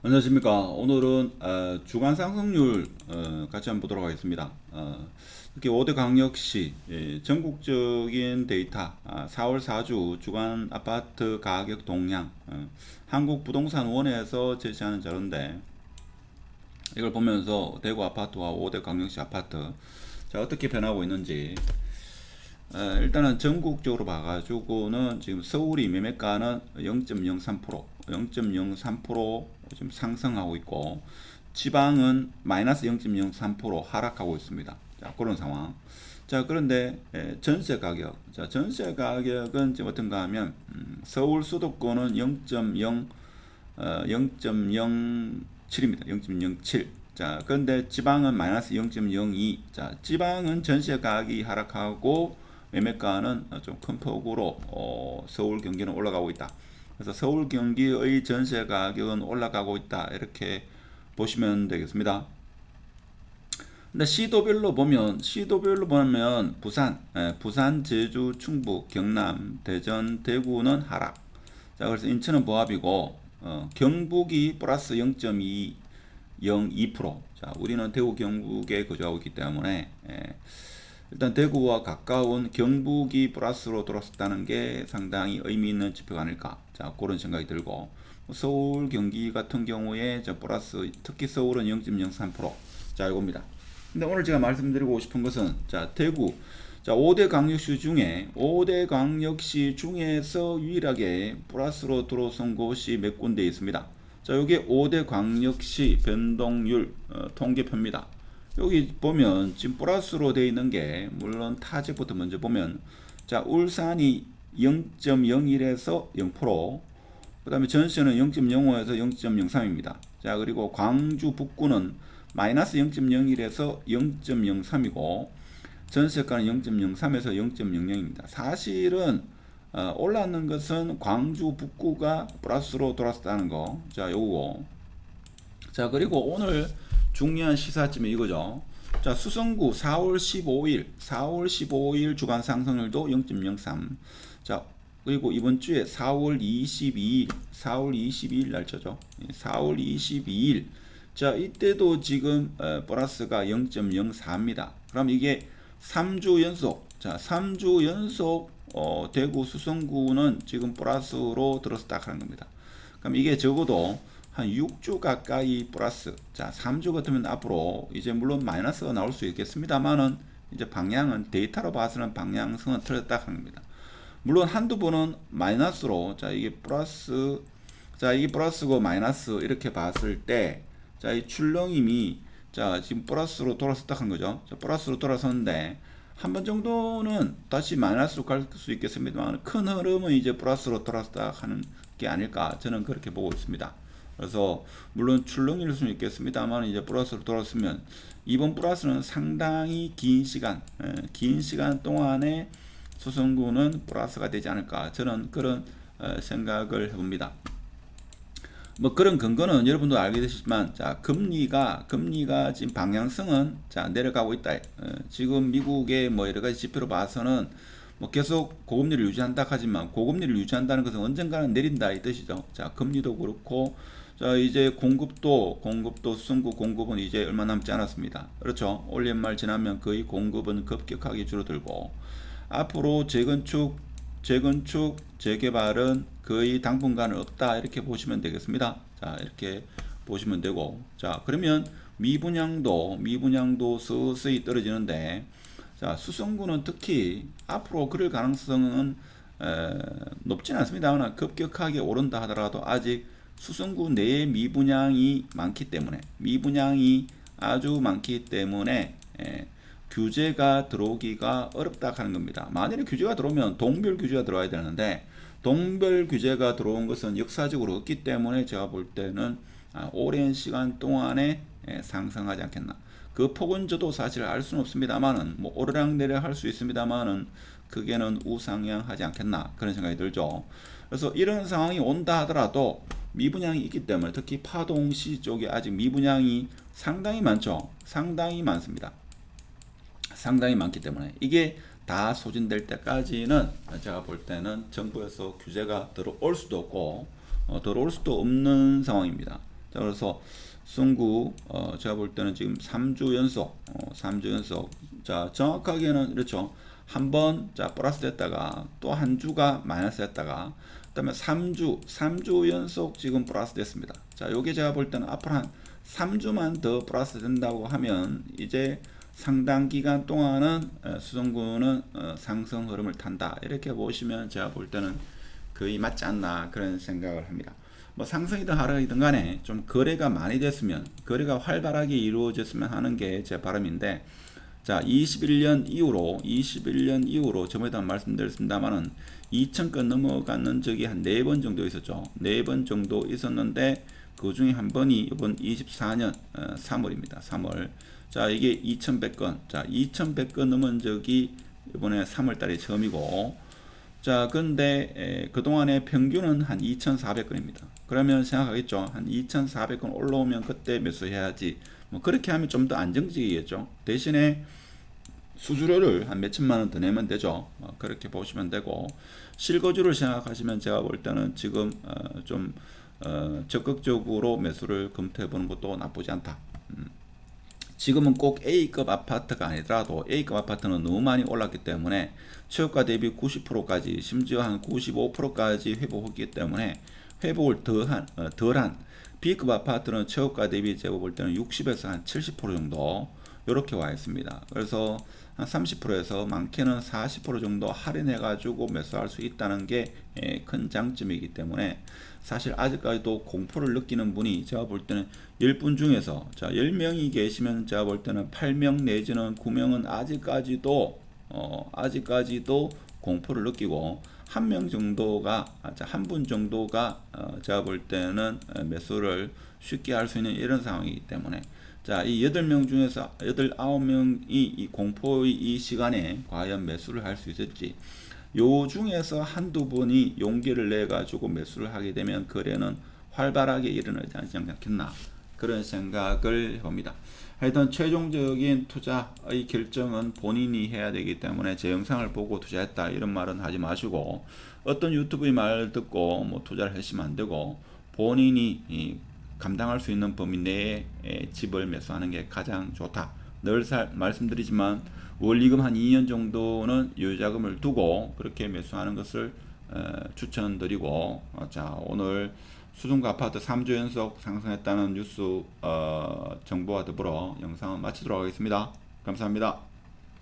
안녕하십니까. 오늘은 주간 상승률 같이 한번 보도록 하겠습니다. 특히 5대 광역시 전국적인 데이터 4월 4주 주간 아파트 가격 동향 한국부동산원에서 제시하는 자료인데, 이걸 보면서 대구 아파트와 5대 광역시 아파트 자 어떻게 변하고 있는지, 일단은 전국적으로 봐가지고는 지금 서울이 매매가는 0.03%, 0.03% 지금 상승하고 있고, 지방은 마이너스 0.03% 하락하고 있습니다. 자, 그런 상황. 자, 그런데 전세 가격. 자, 전세 가격은 지금 어떤가 하면 서울 수도권은 0.07입니다. 0.07. 자, 그런데 지방은 마이너스 0.02. 자, 지방은 전세 가격이 하락하고 매매가는 좀 큰 폭으로 서울 경기는 올라가고 있다. 그래서 서울 경기의 전세 가격은 올라가고 있다. 이렇게 보시면 되겠습니다. 근데 시도별로 보면 부산, 제주, 충북, 경남, 대전, 대구는 하락. 자, 그래서 인천은 보합이고, 경북이 플러스 0.202%. 자, 우리는 대구 경북에 거주하고 있기 때문에 일단 대구와 가까운 경북이 플러스로 돌아섰다는 게 상당히 의미 있는 지표가 아닐까. 자, 그런 생각이 들고, 서울, 경기 같은 경우에 저 플러스, 특히 서울은 0.03%. 자, 이겁니다. 근데 오늘 제가 말씀드리고 싶은 것은, 자, 대구, 자, 5대 광역시 중에서 유일하게 플러스로 들어선 곳이 몇 군데 있습니다. 자, 여기 5대 광역시 변동률 통계표입니다. 여기 보면 지금 플러스로 되어 있는 게, 물론 타지부터 먼저 보면, 자, 울산이 0.01에서 0%, 그 다음에 전세는 0.05에서 0.03입니다. 자, 그리고 광주 북구는 마이너스 0.01에서 0.03이고, 전세가는 0.03에서 0.00입니다. 사실은 올랐는 것은 광주 북구가 플러스로 돌았다는 거. 자, 요거. 자, 그리고 오늘 중요한 시사점이 이거죠. 자, 수성구 4월 15일 주간 상승률도 0.03. 자, 그리고 이번 주에 4월 22일 날짜죠. 4월 22일. 자, 이때도 지금 플러스가 0.04입니다. 그럼 이게 3주 연속. 자, 3주 연속 대구 수성구는 지금 플러스로 들어섰다 하는 겁니다. 그럼 이게 적어도 한 6주 가까이 플러스. 자, 3주 같으면 앞으로 이제 물론 마이너스가 나올 수 있겠습니다만은, 이제 방향은 데이터로 봐서는 방향성은 틀렸다 하는 겁니다. 물론 한두 번은 마이너스로, 자, 이게 플러스, 자, 이게 플러스고 마이너스 이렇게 봤을 때, 자, 이 출렁임이, 자, 지금 플러스로 돌아섰다 하는 거죠. 자, 플러스로 돌아섰는데 한 번 정도는 다시 마이너스로 갈 수 있겠습니다만, 큰 흐름은 이제 플러스로 돌아섰다 하는 게 아닐까, 저는 그렇게 보고 있습니다. 그래서 물론 출렁일 수는 있겠습니다만, 이제 플러스로 돌아섰으면 이번 플러스는 상당히 긴 시간 동안에 수성구는 플러스가 되지 않을까, 저는 그런 생각을 해봅니다. 뭐 그런 근거는 여러분도 알게 되시지만, 자, 금리가 지금 방향성은 자 내려가고 있다. 지금 미국의 뭐 여러 가지 지표로 봐서는 뭐 계속 고금리를 유지한다 하지만, 고금리를 유지한다는 것은 언젠가는 내린다 이 뜻이죠. 자, 금리도 그렇고, 자, 이제 공급도 수성구 공급은 이제 얼마 남지 않았습니다. 그렇죠. 올 연말 지나면 거의 공급은 급격하게 줄어들고, 앞으로 재개발은 거의 당분간은 없다, 이렇게 보시면 되겠습니다. 자, 이렇게 보시면 되고, 자, 그러면 미분양도 서서히 떨어지는데, 자, 수성구는 특히 앞으로 그럴 가능성은 높진 않습니다만, 급격하게 오른다 하더라도 아직 수성구 내에 미분양이 아주 많기 때문에 규제가 들어오기가 어렵다 하는 겁니다. 만일에 규제가 들어오면 동별 규제가 들어와야 되는데, 동별 규제가 들어온 것은 역사적으로 없기 때문에 제가 볼 때는 오랜 시간 동안에 상승하지 않겠나. 그 폭은 저도 사실 알 수는 없습니다만은, 뭐 오르락내리락 할 수 있습니다만은, 그게는 우상향하지 않겠나, 그런 생각이 들죠. 그래서 이런 상황이 온다 하더라도 미분양이 있기 때문에, 특히 파동시 쪽에 아직 미분양이 상당히 많죠. 상당히 많습니다. 상당히 많기 때문에 이게 다 소진될 때까지는 제가 볼 때는 정부에서 규제가 들어올 수도 없고 들어올 수도 없는 상황입니다. 자, 그래서 수성구 제가 볼 때는 지금 3주 연속 3주 연속 자 정확하게는 그렇죠. 한번 자 플러스 됐다가 또 한 주가 마이너스 됐다가 그다음에 3주 연속 지금 플러스 됐습니다. 자, 요게 제가 볼 때는 앞으로 한 3주만 더 플러스 된다고 하면 이제 상당 기간 동안은 수성구는 상승 흐름을 탄다. 이렇게 보시면 제가 볼 때는 거의 맞지 않나 그런 생각을 합니다. 뭐 상승이든 하락이든 간에 좀 거래가 많이 됐으면 거래가 활발하게 이루어졌으면 하는 게 제 바람인데 자 21년 이후로 저번에도 한 말씀드렸습니다만은 2000건 넘어가는 적이 한 4번 정도 있었죠. 4번 정도 있었는데 그 중에 한 번이 이번 24년 3월입니다. 3월. 자, 이게 2100건. 자, 2100건 넘은 적이 이번에 3월 달에 처음이고 자, 근데 그동안의 평균은 한 2400건입니다. 그러면 생각하겠죠. 한 2400건 올라오면 그때 매수해야지. 뭐 그렇게 하면 좀 더 안정적이겠죠. 대신에 수수료를 한 몇천만 원 더 내면 되죠. 그렇게 보시면 되고 실거주를 생각하시면 제가 볼 때는 지금 좀 적극적으로 매수를 검토해 보는 것도 나쁘지 않다. 지금은 꼭 A급 아파트가 아니더라도 A급 아파트는 너무 많이 올랐기 때문에 최고가 대비 90%까지 심지어 한 95%까지 회복했기 때문에 회복을 덜한 B급 아파트는 최고가 대비 제가 볼 때는 60에서 한 70% 정도 이렇게 와 있습니다. 그래서 한 30%에서 많게는 40% 정도 할인해 가지고 매수할 수 있다는 게 큰 장점이기 때문에 사실 아직까지도 공포를 느끼는 분이 제가 볼 때는 10분 중에서 자 10명이 계시면 제가 볼 때는 8명 내지는 9명은 아직까지도 공포를 느끼고 한 명 정도가 한 분 정도가 제가 볼 때는 매수를 쉽게 할 수 있는 이런 상황이기 때문에 자, 이 8명 중에서 9명이 이 공포의 이 시간에 과연 매수를 할 수 있을지 요 중에서 한두 분이 용기를 내 가지고 매수를 하게 되면 거래는 활발하게 일어나지 않지 않겠나 그런 생각을 해봅니다. 하여튼 최종적인 투자의 결정은 본인이 해야 되기 때문에 제 영상을 보고 투자했다 이런 말은 하지 마시고 어떤 유튜브의 말을 듣고 뭐 투자를 하시면 안 되고 본인이 감당할 수 있는 범위 내에 집을 매수하는 게 가장 좋다. 늘 말씀드리지만 원리금 한 2년 정도는 여유자금을 두고 그렇게 매수하는 것을 추천드리고 자 오늘 수중구 아파트 3주 연속 상승했다는 뉴스 정보와 더불어 영상을 마치도록 하겠습니다. 감사합니다.